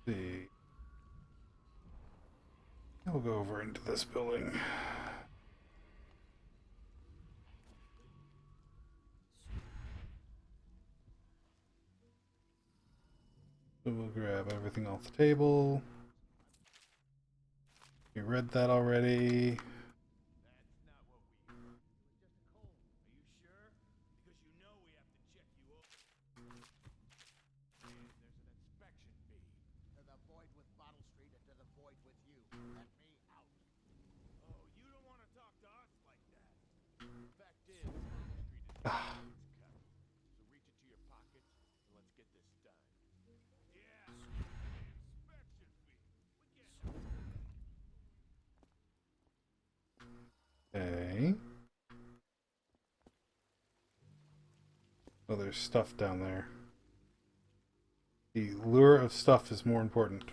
See. We'll go over into this building. So we'll grab everything off the table. You read that already. Ah. Okay. Oh, there's stuff down there. The lure of stuff is more important.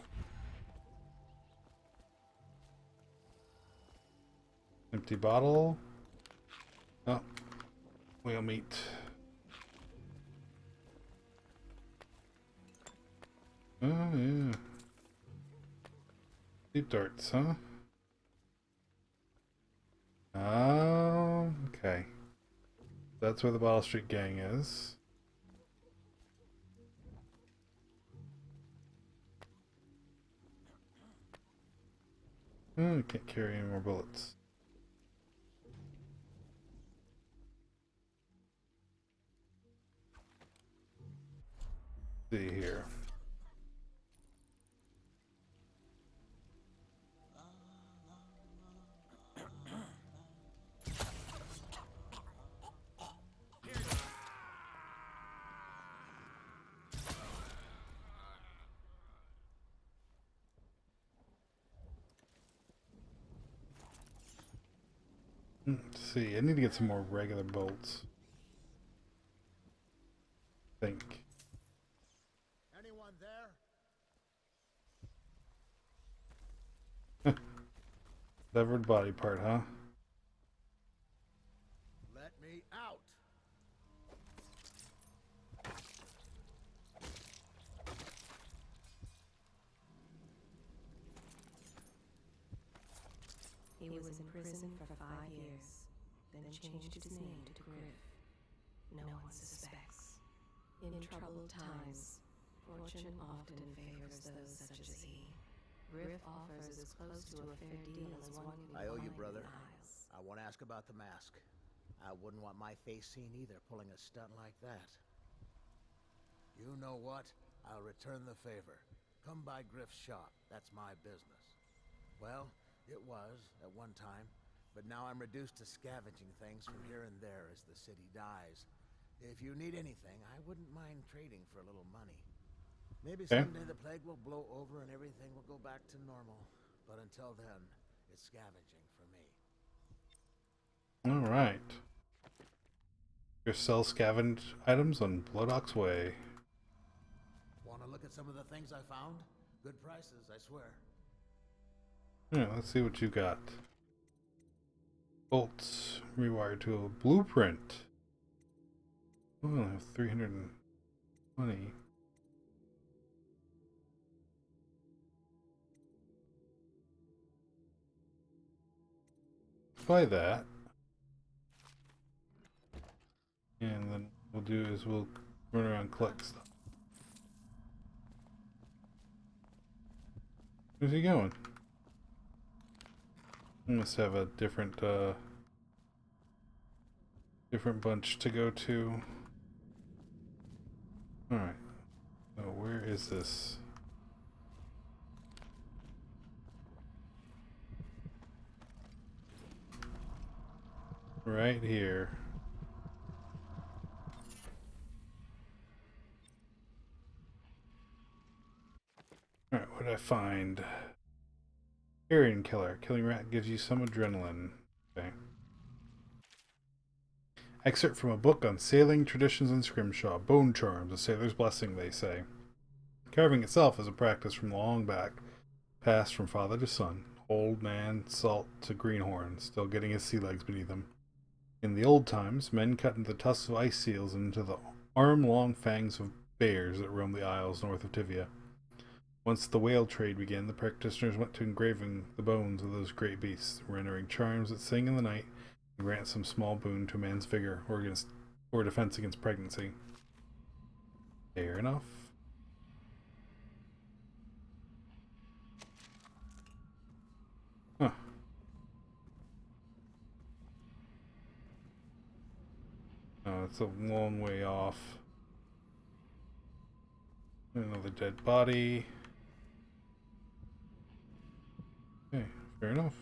Empty bottle. Oh, whale meat. Oh, yeah. Deep darts, huh? Oh, okay. That's where the Bottle Street Gang is. Oh, I can't carry any more bullets. See here. Let's see, I need to get some more regular bolts. I think. Anyone there? Severed body part, huh? Let me out. He was in prison for 5 years, then changed his name to Griff. No one suspects. In troubled times, fortune often favors those such as he. Griff offers as close to a fair deal as one can I owe find you, in brother. the Isles. I want to ask about the mask. I wouldn't want my face seen either, pulling a stunt like that. You know what? I'll return the favor. Come by Griff's shop. That's my business. Well, it was at one time, but now I'm reduced to scavenging things from here and there as the city dies. If you need anything, I wouldn't mind trading for a little money. Maybe Okay. someday the plague will blow over and everything will go back to normal. But until then, it's scavenging for me. Alright. Your sell scavenged items on Bloodock's Way. Want to look at some of the things I found? Good prices, I swear. Yeah, let's see what you got. Bolts rewired to a blueprint. Oh, I have 320. Buy that. And then what we'll do is we'll run around and collect stuff. Where's he going? He must have a different bunch to go to. Alright. So where is this? Right here. Alright, what did I find? Carrion Killer. Killing rat gives you some adrenaline. Okay. Excerpt from a book on sailing traditions in Scrimshaw. Bone charms, a sailor's blessing, they say. Carving itself is a practice from long back, passed from father to son. Old man salt to greenhorn, still getting his sea legs beneath him. In the old times, men cut into the tusks of ice seals and into the arm-long fangs of bears that roam the isles north of Tivia. Once the whale trade began, the practitioners went to engraving the bones of those great beasts, rendering charms that sing in the night and grant some small boon to a man's vigor or defense against pregnancy. Fair enough. Huh. Oh, it's a long way off. Another dead body. Okay, fair enough.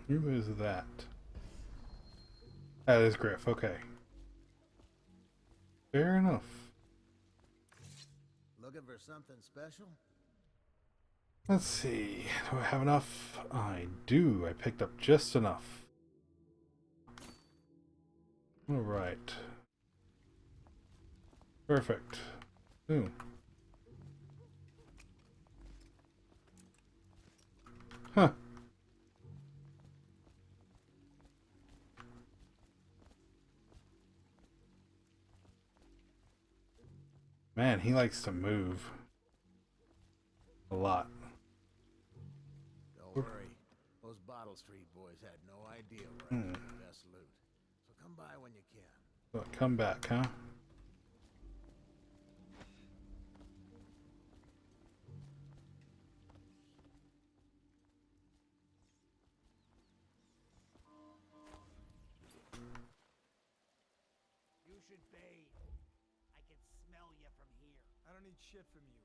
Who is that? That is Griff, okay. Fair enough. Looking for something special? Let's see. Do I have enough? I do. I picked up just enough. Alright. Perfect. Ooh. Huh. Man, he likes to move. A lot. Don't worry. Those Bottle Street boys had no idea where I got the best loot. So come by when you can. So come back, huh? You should bathe. I can smell you from here. I don't need shit from you.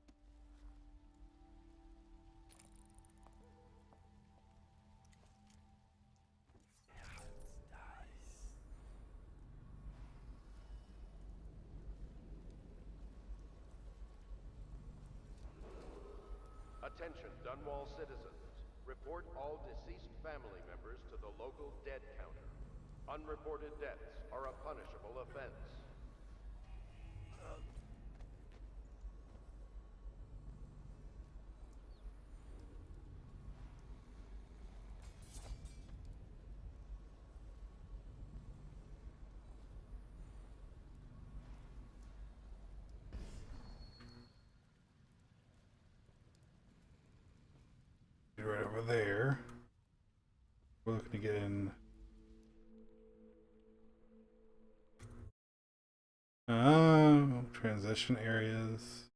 Attention, Dunwall citizens. Report all deceased family members to the local dead counter. Unreported deaths are a punishable offense. Right over there. We're looking to get in. Oh, transition areas.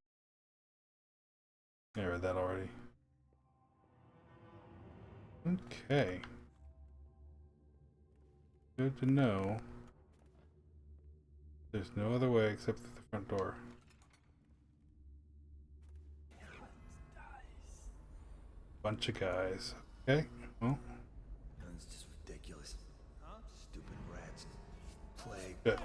I read that already. Okay. Good to know. There's no other way except through the front door. Bunch of guys. Okay, well. It's just ridiculous. Huh? Stupid rats. Plague. Good.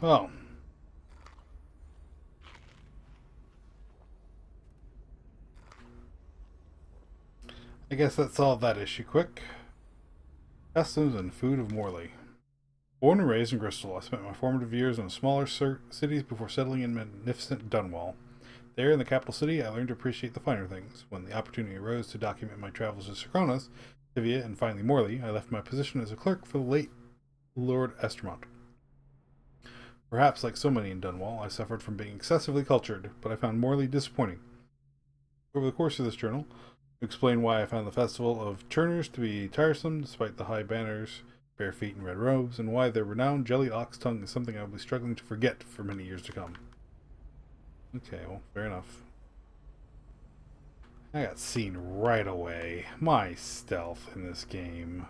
Well. I guess that solved that issue quick. Customs and food of Morley. Born and raised in Bristol, I spent my formative years in smaller cities before settling in magnificent Dunwall. There, in the capital city, I learned to appreciate the finer things. When the opportunity arose to document my travels to Serconas, Tivia, and finally Morley, I left my position as a clerk for the late Lord Estermont. Perhaps, like so many in Dunwall, I suffered from being excessively cultured, but I found Morley disappointing. Over the course of this journal, I'll explain why I found the Festival of Churners to be tiresome despite the high banners, bare feet, and red robes, and why their renowned jellied ox tongue is something I will be struggling to forget for many years to come. Okay, well, fair enough. I got seen right away. My stealth in this game.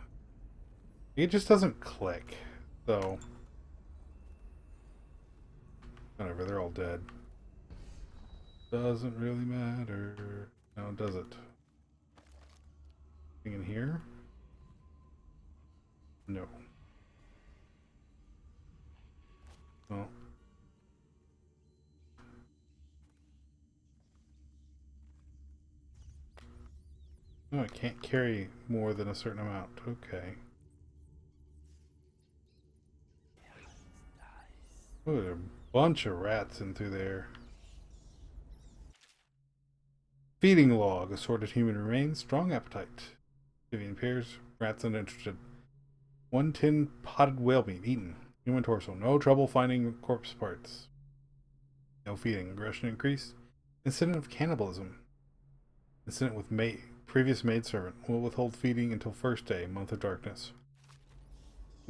It just doesn't click, so... Whatever, they're all dead. Doesn't really matter. No, does it? Anything in here? No. Well. No, I can't carry more than a certain amount. Okay. Oh, there's a bunch of rats in through there. Feeding log. Assorted human remains. Strong appetite. Vivian pears. Rats uninterested. 1 tin potted whale meat. Eaten. Human torso. No trouble finding corpse parts. No feeding. Aggression increased. Incident of cannibalism. Incident with previous maidservant. Will withhold feeding until first day. Month of darkness.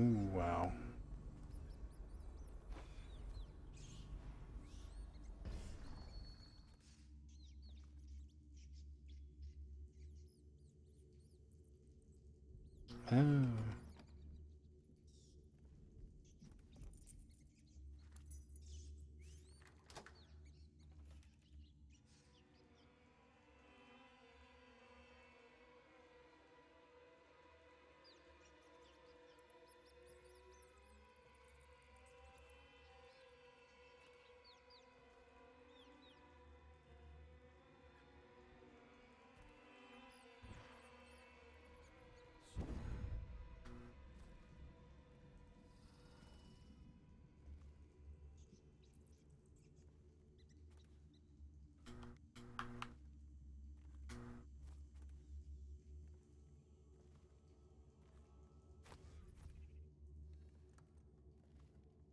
Ooh, wow. Oh.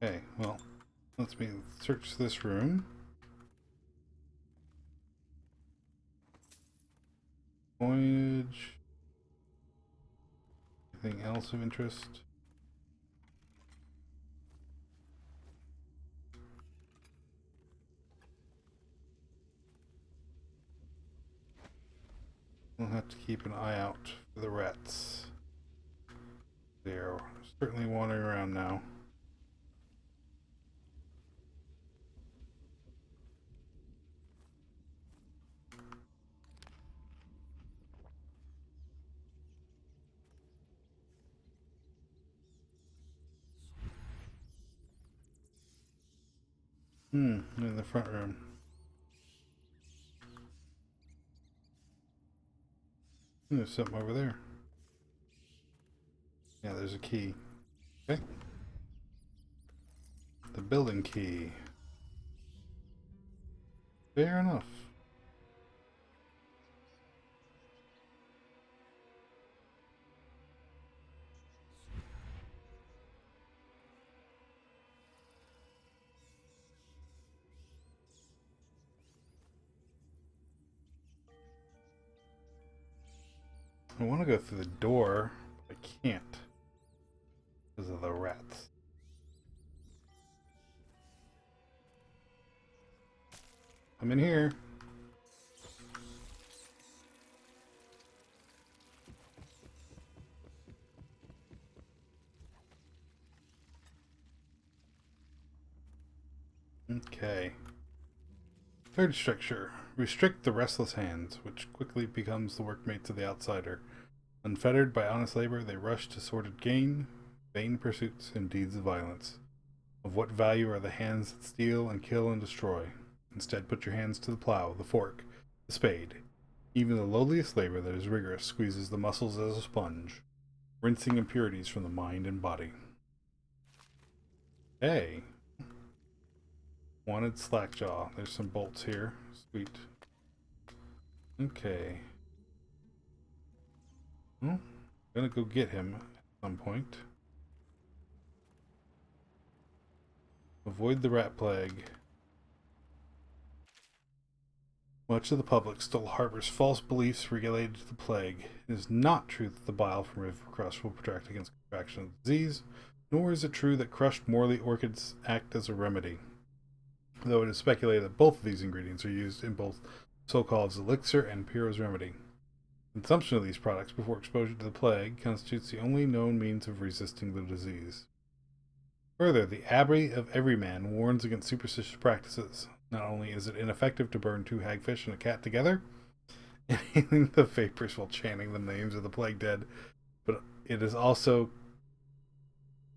Okay, well, let's me search this room. Coinage. Anything else of interest? We'll have to keep an eye out for the rats. They're certainly wandering around now. In the front room. There's something over there. Yeah, there's a key. Okay. The building key. Fair enough. I want to go through the door, but I can't because of the rats. I'm in here. Okay. Third stricture. Restrict the restless hands, which quickly becomes the workmates of the outsider. Unfettered by honest labor, they rush to sordid gain, vain pursuits, and deeds of violence. Of what value are the hands that steal and kill and destroy? Instead, put your hands to the plow, the fork, the spade. Even the lowliest labor that is rigorous squeezes the muscles as a sponge, rinsing impurities from the mind and body. Hey. Wanted slackjaw. There's some bolts here. Sweet. Okay. Well, I'm gonna go get him at some point. Avoid the rat plague. Much of the public still harbors false beliefs related to the plague. It is not true that the bile from river crust will protect against contraction of disease, nor is it true that crushed Morley orchids act as a remedy, though it is speculated that both of these ingredients are used in both so-called elixir and Piro's remedy. Consumption of these products before exposure to the plague constitutes the only known means of resisting the disease. Further, the Abbey of Everyman warns against superstitious practices. Not only is it ineffective to burn 2 hagfish and a cat together, inhaling the vapors while chanting the names of the plague dead, but it is also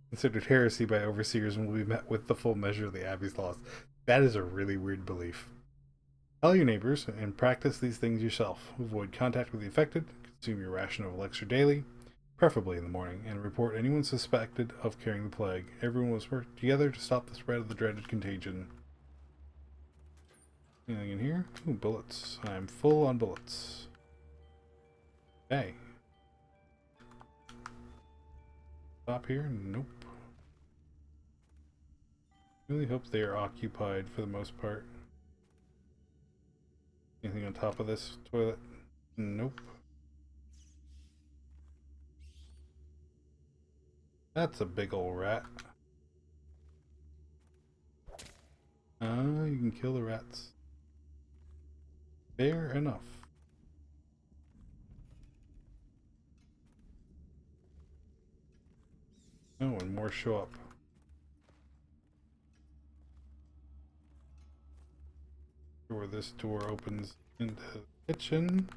considered heresy by overseers and will be met with the full measure of the Abbey's laws. That is a really weird belief. Tell your neighbors and practice these things yourself. Avoid contact with the infected, consume your ration of elixir daily, preferably in the morning, and report anyone suspected of carrying the plague. Everyone must work together to stop the spread of the dreaded contagion. Anything in here? Ooh, bullets. I'm full on bullets. Okay. Stop here? Nope. Really hope they are occupied for the most part. Anything on top of this toilet? Nope. That's a big old rat. You can kill the rats. Fair enough. Oh, and more show up. Where this door opens into the kitchen.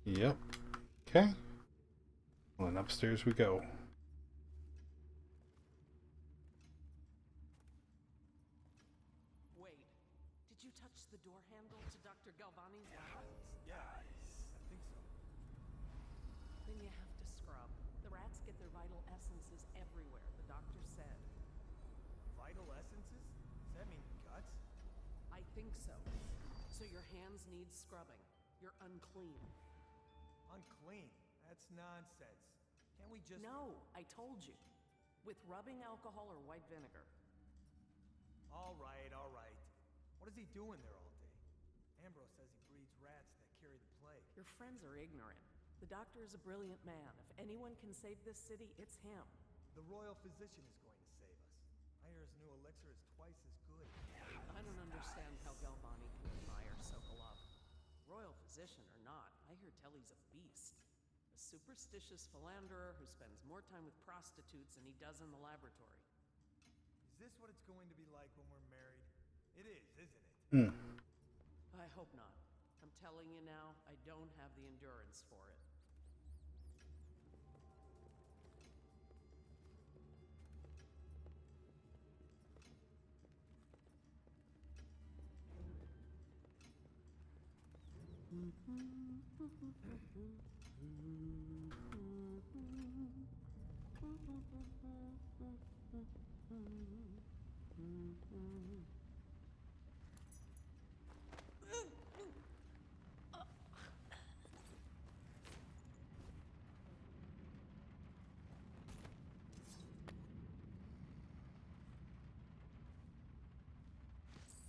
Yep. Okay. Well, then upstairs we go. Wait, did you touch the door handle to Dr. Galvani's lab? Yeah, I think so. Then you have to scrub. The rats get their vital essences everywhere, the doctor said. Vital essences? Does that mean guts? I think so. So your hands need scrubbing. You're unclean. Unclean? That's nonsense. Can't we just... No, I told you. With rubbing alcohol or white vinegar. All right, all right. What is he doing there all day? Ambrose says he breeds rats that carry the plague. Your friends are ignorant. The doctor is a brilliant man. If anyone can save this city, it's him. The royal physician is going to save us. I hear his new elixir is twice as good. I don't understand how Galvani can admire Sokolov. Royal physician or not, I hear Telly's a beast. A superstitious philanderer who spends more time with prostitutes than he does in the laboratory. Is this what it's going to be like when we're married? It is, isn't it? Hmm. I hope not. I'm telling you now, I don't have the endurance for it.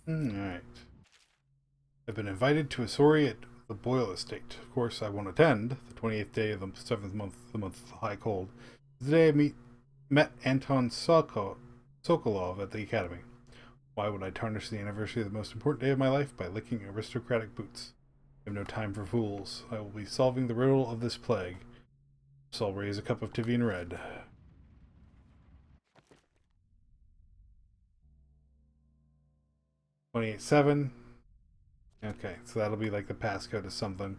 Alright. I've been invited to a soiree at the Boyle Estate. Of course, I won't attend. The 28th day of the 7th month, the month of the high cold. Today I met Anton Sokolov at the academy. Why would I tarnish the anniversary of the most important day of my life by licking aristocratic boots? I have no time for fools. I will be solving the riddle of this plague. So I'll raise a cup of Tivian Red. $28.7. Okay, so that'll be like the passcode to something.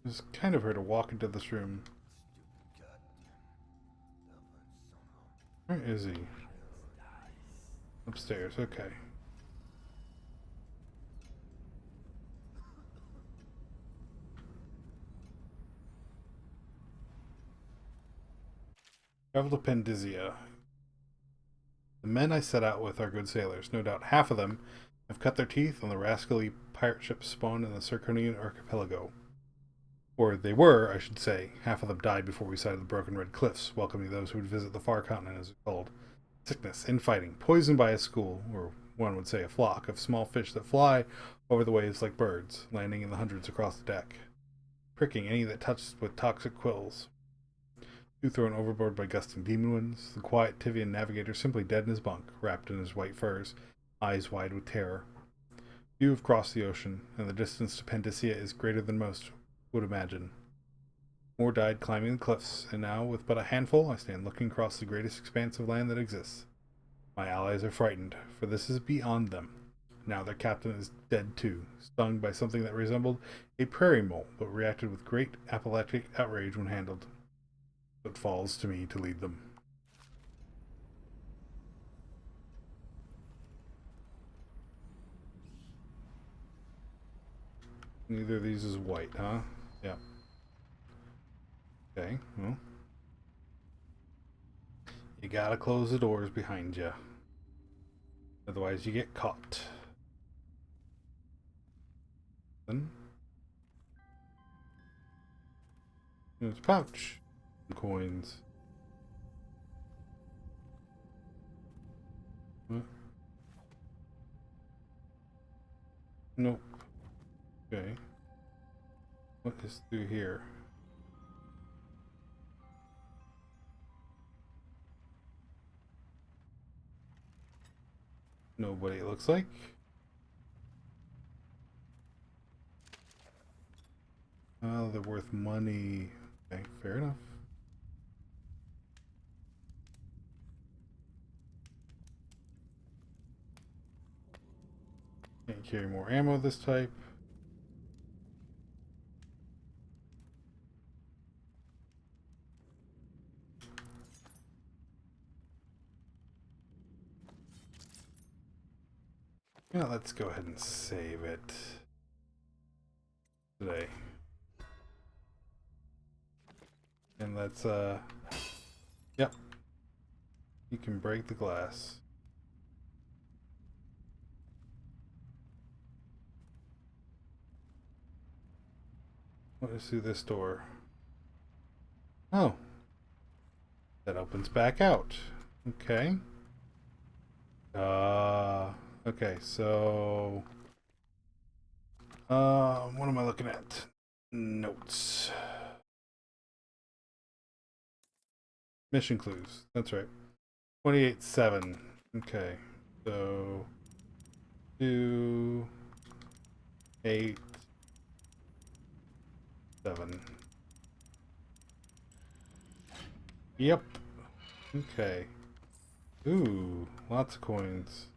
It's kind of her to walk into this room. Stupid goddamn. Where is he? Upstairs, okay. Travel to Pendizia. The men I set out with are good sailors. No doubt half of them have cut their teeth on the rascally pirate ships spawned in the Circonian archipelago. Or they were, I should say. Half of them died before we sighted the broken red cliffs, welcoming those who would visit the far continent, as it's called. Sickness, infighting, poisoned by a school, or one would say a flock, of small fish that fly over the waves like birds, landing in the hundreds across the deck, pricking any that touched with toxic quills. Two thrown overboard by gusting demon winds, the quiet Tivian navigator simply dead in his bunk, wrapped in his white furs, eyes wide with terror. You have crossed the ocean, and the distance to Pandacia is greater than most would imagine. More died climbing the cliffs, and now, with but a handful, I stand looking across the greatest expanse of land that exists. My allies are frightened, for this is beyond them. Now their captain is dead too, stung by something that resembled a prairie mole, but reacted with great apoplectic outrage when handled. It falls to me to lead them. Neither of these is white, huh? Yeah. Okay, well. You gotta close the doors behind you. Otherwise you get caught. Then there's a pouch. Coins. What? Nope. Okay. What is through here? Nobody, it looks like. Oh, they're worth money. Okay, fair enough. Can't carry more ammo this type. Yeah, let's go ahead and save it today. And let's, yep. You can break the glass. What is through this door? Oh. That opens back out. Okay. Okay, so... what am I looking at? Notes. Mission clues. That's right. 28-7. Okay. So... 2... 8... 7. Yep. Okay. Ooh, lots of coins.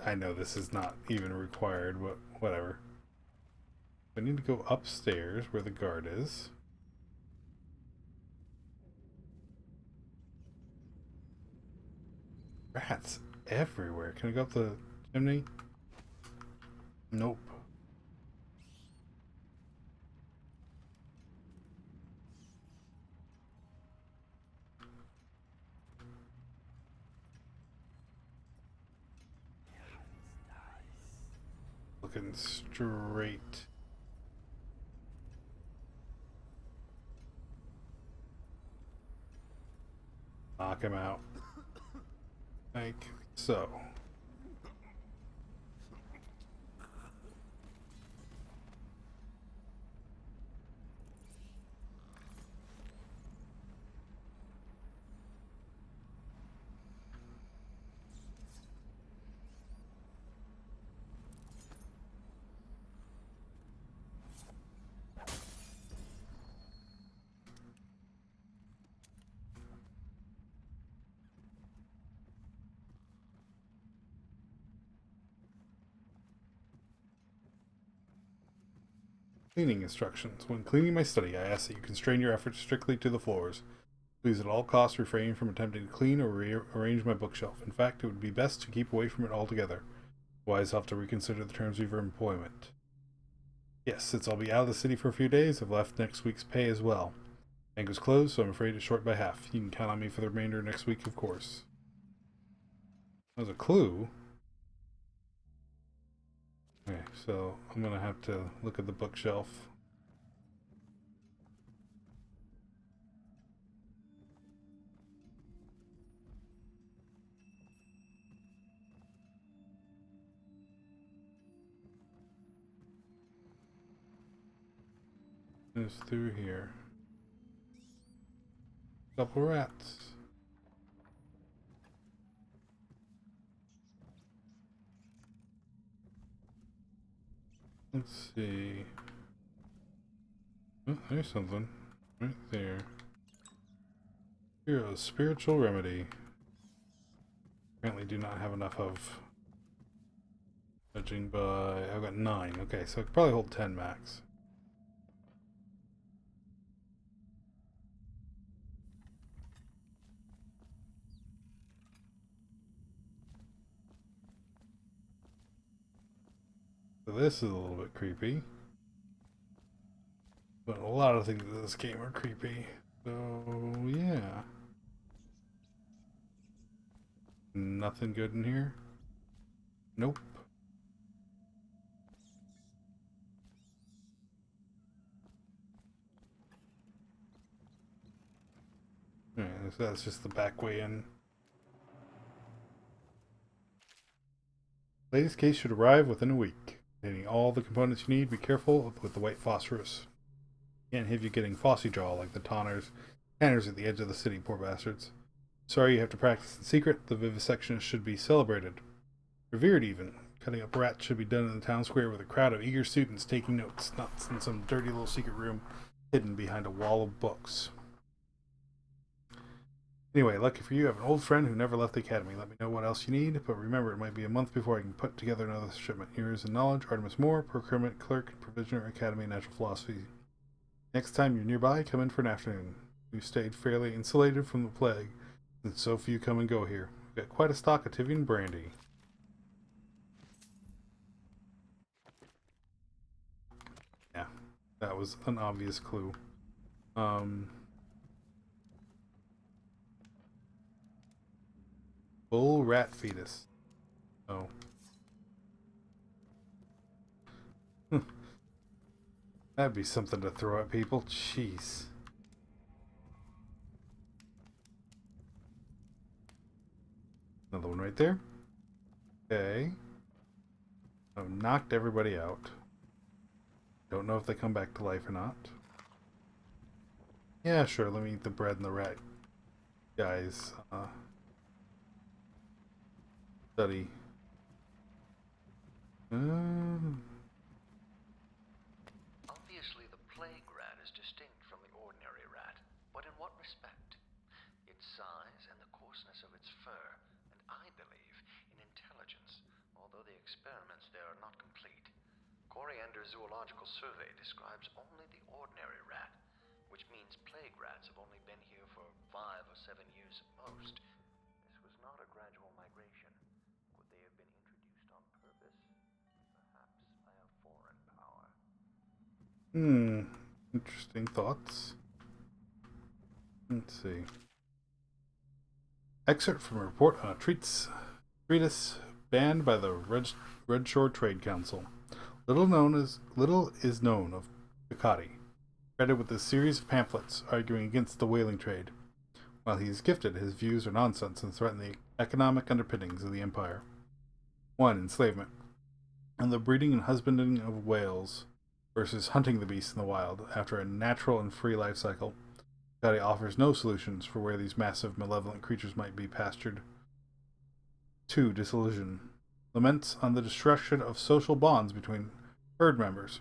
I know this is not even required, but whatever. I need to go upstairs where the guard is. Rats everywhere. Can I go up the chimney? Nope. Looking straight. Knock him out. Like so. Cleaning instructions. When cleaning my study, I ask that you constrain your efforts strictly to the floors. Please at all costs refrain from attempting to clean or rearrange my bookshelf. In fact, it would be best to keep away from it altogether. Otherwise, I'll have to reconsider the terms of your employment. Yes, since I'll be out of the city for a few days, I've left next week's pay as well. Bank was closed, so I'm afraid it's short by half. You can count on me for the remainder of next week, of course. That was a clue. Okay, so I'm gonna have to look at the bookshelf. It's through here. couple rats. Let's see. Oh, there's something. Right there. Hero's spiritual remedy. Apparently do not have enough of. Judging by... I've got 9. Okay, so I could probably hold 10 max. So this is a little bit creepy. But a lot of things in this game are creepy. So, yeah. Nothing good in here? Nope. Alright, so that's just the back way in. Latest case should arrive within a week. Containing all the components you need. Be careful with the white phosphorus. Can't have you getting Fossy Jaw like the tanners at the edge of the city, poor bastards. Sorry you have to practice in secret. The vivisection should be celebrated. Revered even. Cutting up rats should be done in the town square with a crowd of eager students taking notes, not in some dirty little secret room hidden behind a wall of books. Anyway, lucky for you, I have an old friend who never left the academy. Let me know what else you need, but remember it might be a month before I can put together another shipment. Yours in knowledge, Artemis Moore, procurement clerk, provisioner, Academy of Natural Philosophy. Next time you're nearby, come in for an afternoon. We've stayed fairly insulated from the plague, since so few come and go here. We've got quite a stock of Tivian brandy. Yeah, that was an obvious clue. Bull rat fetus. Oh. That'd be something to throw at people. Jeez. Another one right there. Okay. I've knocked everybody out. Don't know if they come back to life or not. Yeah, sure. Let me eat the bread and the rat guys. Study. Obviously, the plague rat is distinct from the ordinary rat, but in what respect? Its size and the coarseness of its fur, and I believe in intelligence, although the experiments there are not complete. Coriander Zoological Survey describes only the ordinary rat, which means plague rats have only been here for 5 or 7 years at most. This was not a gradual migration. Could they have been introduced on purpose? Perhaps by a foreign power. Interesting thoughts. Let's see. Excerpt from a report on a treatise banned by the Red Shore Trade Council. Little is known of Picotti, credited with a series of pamphlets arguing against the whaling trade. While he is gifted, his views are nonsense and threaten the economic underpinnings of the empire. 1. Enslavement, and the breeding and husbanding of whales versus hunting the beasts in the wild after a natural and free life cycle. Picotti offers no solutions for where these massive, malevolent creatures might be pastured. 2. Disillusion. Laments on the destruction of social bonds between herd members.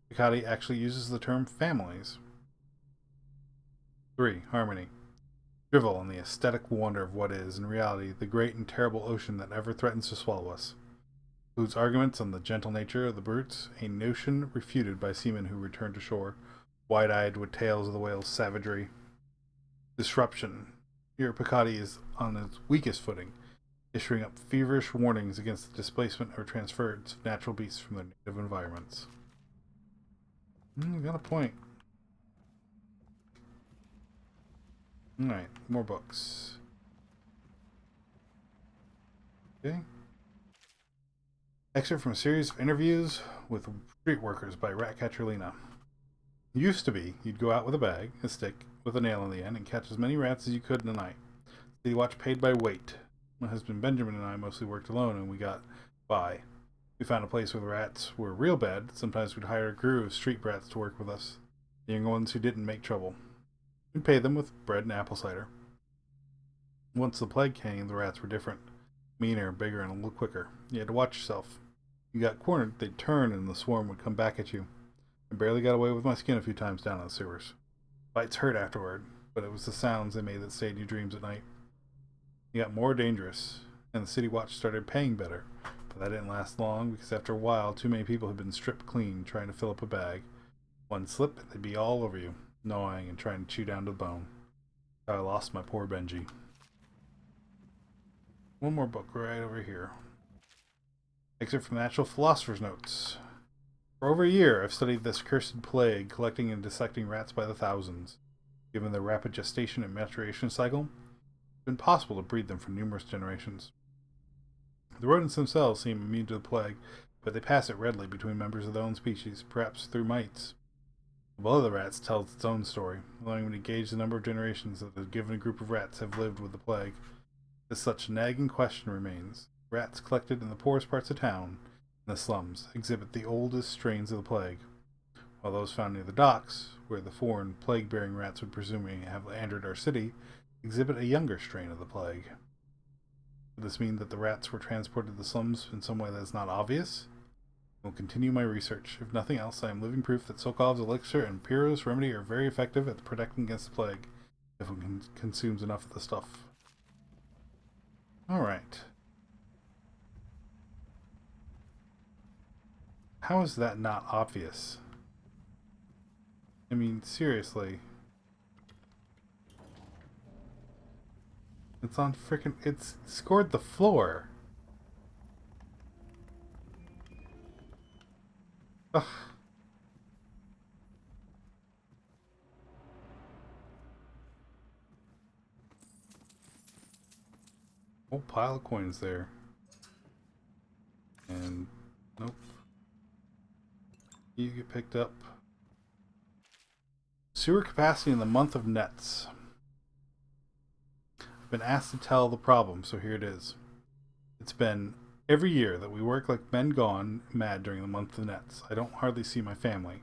Picotti actually uses the term families. 3. Harmony. Drivel on the aesthetic wonder of what is, in reality, the great and terrible ocean that ever threatens to swallow us. Includes arguments on the gentle nature of the brutes, a notion refuted by seamen who return to shore, wide-eyed with tales of the whale's savagery. Disruption. Here Picotti is on his weakest footing, issuing up feverish warnings against the displacement or transference of natural beasts from their native environments. Got a point. Alright, more books. Okay. Excerpt from a series of interviews with street workers by Ratcatcher Lena. Used to be, you'd go out with a bag, a stick, with a nail in the end, and catch as many rats as you could in a night. City watch paid by weight. My husband Benjamin and I mostly worked alone, and we got by. We found a place where the rats were real bad. Sometimes we'd hire a crew of street brats to work with us, the young ones who didn't make trouble. We paid them with bread and apple cider. Once the plague came, the rats were different. Meaner, bigger, and a little quicker. You had to watch yourself. You got cornered, they'd turn and the swarm would come back at you. I barely got away with my skin a few times down in the sewers. Bites hurt afterward, but it was the sounds they made that stayed in your dreams at night. It got more dangerous, and the city watch started paying better. But that didn't last long, because after a while, too many people had been stripped clean trying to fill up a bag. One slip, they'd be all over you, gnawing and trying to chew down to the bone. I lost my poor Benji. One more book right over here. Excerpt from the Natural Philosopher's Notes. For over a year, I've studied this cursed plague, collecting and dissecting rats by the thousands. Given their rapid gestation and maturation cycle, it's been possible to breed them for numerous generations. The rodents themselves seem immune to the plague, but they pass it readily between members of their own species, perhaps through mites. The blood of the rats tells its own story, allowing me to gauge the number of generations that a given group of rats have lived with the plague. This such nagging question remains. Rats collected in the poorest parts of town, in the slums, exhibit the oldest strains of the plague, while those found near the docks, where the foreign plague-bearing rats would presumably have entered our city, exhibit a younger strain of the plague. Would this mean that the rats were transported to the slums in some way that is not obvious? I will continue my research. If nothing else, I am living proof that Sokol's elixir and Piro's remedy are very effective at protecting against the plague, if one consumes enough of the stuff. Alright. How is that not obvious? I mean, seriously. It's on frickin'... It's scored the floor. Ugh. Whole pile of coins there. And... nope. You get picked up. Sewer capacity in the month of nets. I've been asked to tell the problem, so here it is. It's been every year that we work like men gone mad during the month of nets. I don't hardly see my family.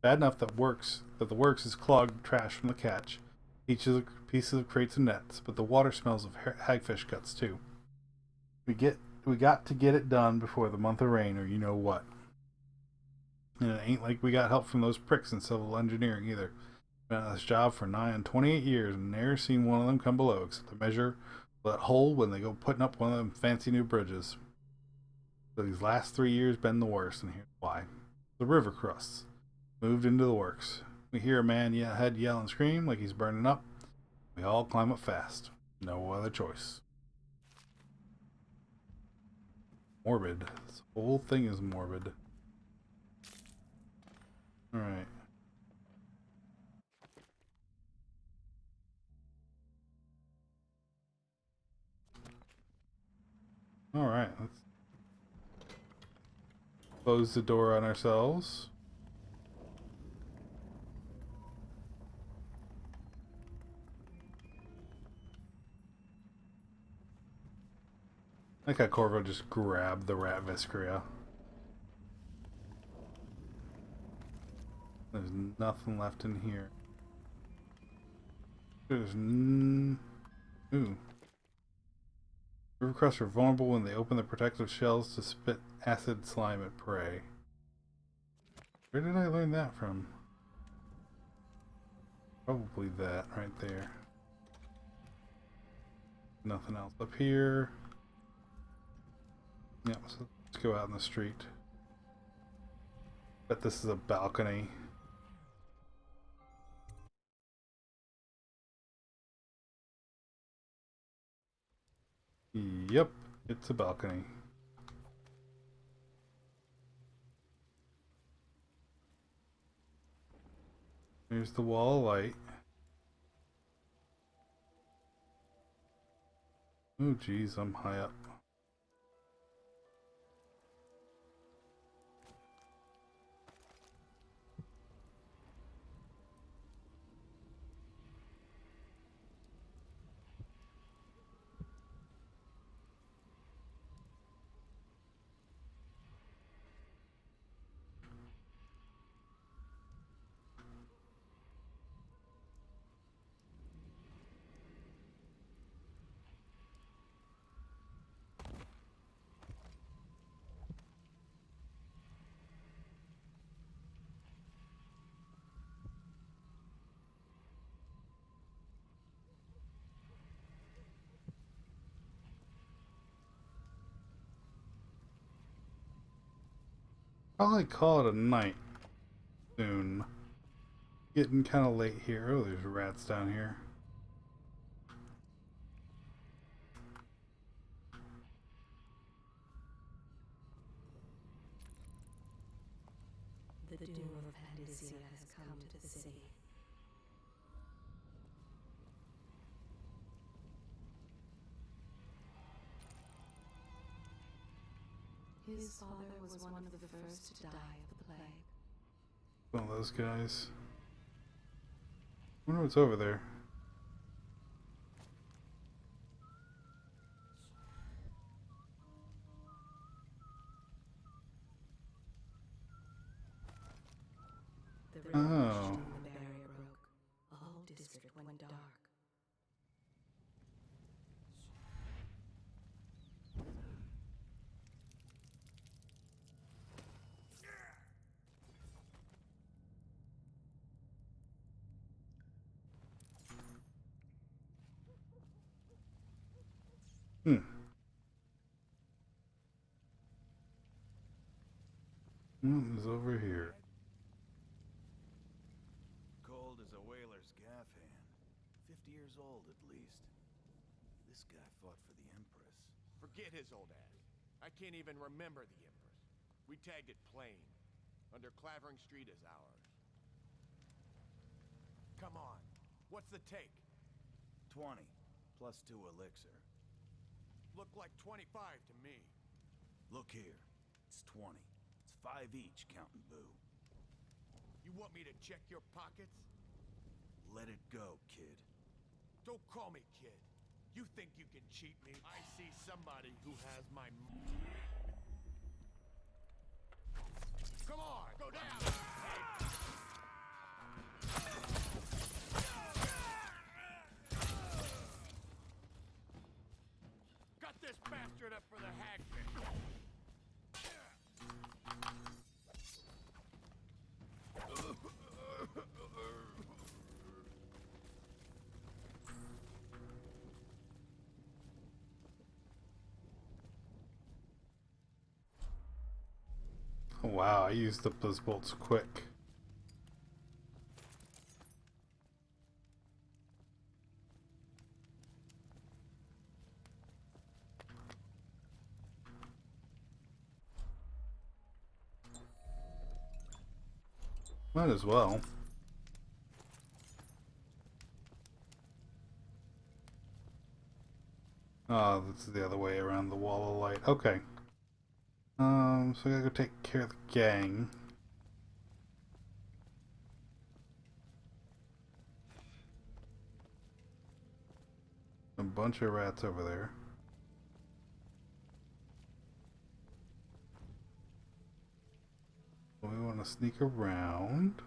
Bad enough that the works is clogged with trash from the catch, pieces of crates and nets, but the water smells of hagfish guts too. We got to get it done before the month of rain, or you know what. And it ain't like we got help from those pricks in civil engineering either. Been at this job for nigh on 28 years and never seen one of them come below except to measure that hole when they go putting up one of them fancy new bridges. So these last 3 years been the worst, and here's why. The river crusts moved into the works. We hear a man head yell and scream like he's burning up. We all climb up fast. No other choice. Morbid. This whole thing is morbid. Alright. Alright, let's close the door on ourselves. I like how Corvo just grabbed the rat viscera. There's nothing left in here. There's ooh. River crusts are vulnerable when they open their protective shells to spit acid slime at prey. Where did I learn that from? Probably that right there. Nothing else up here. Yeah, so let's go out in the street. Bet this is a balcony. Yep, it's a balcony. Here's the wall of light. Oh geez, I'm high up. Probably call it a night soon. Getting kind of late here. Oh, there's rats down here. The doom of Panacea has come to the city. His father was one of the first to die of the plague. One of those guys. I wonder what's over there. The revolution when the barrier broke. A whole district went dark. What is over here? Cold as a whaler's gaff hand. 50 years old at least. This guy fought for the Empress. Forget his old ass. I can't even remember the Empress. We tagged it plain. Under Clavering Street is ours. Come on. What's the take? 20, plus 2 elixir. Looked like 25 to me. Look here. It's 20. It's 5 each, counting Boo. You want me to check your pockets? Let it go, kid. Don't call me kid. You think you can cheat me? I see somebody who has my... Come on, go down! Got this bastard up for the hagfish! Oh, wow, I used up those bolts quick. Might as well. Oh, that's the other way around the wall of light. Okay. So I gotta go take care of the gang. A bunch of rats over there. We want to sneak around.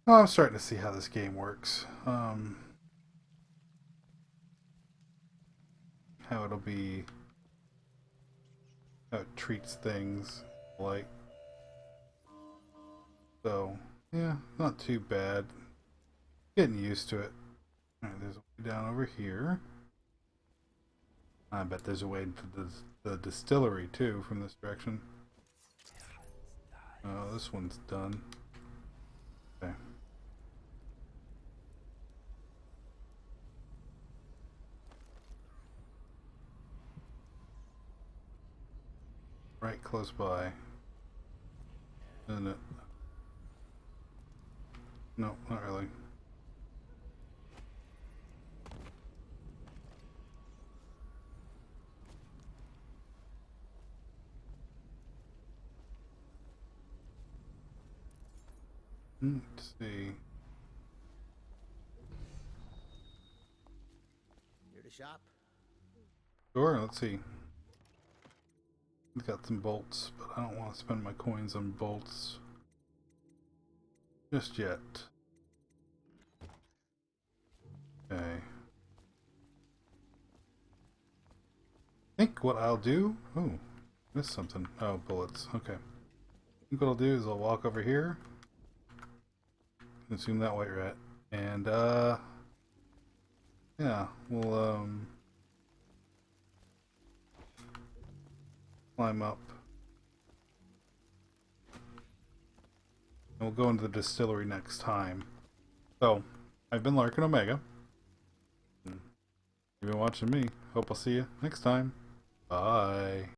Oh, I'm starting to see how this game works. How it'll be, how it treats things, like. So, yeah, not too bad. Getting used to it. Alright, there's a way down over here. I bet there's a way to the distillery too from this direction. Oh, this one's done. Okay. Right close by. Isn't it? No, not really. Let's see. Here to shop? Sure, let's see. We've got some bolts, but I don't want to spend my coins on bolts just yet. Okay. I think what I'll do... Oh, missed something. Oh, bullets. Okay. I think what I'll do is I'll walk over here. Consume that white rat. And, yeah, we'll, climb up we'll go into the distillery next time. So, I've been Larkin Omega. You've been watching me. Hope I'll see you next time. Bye.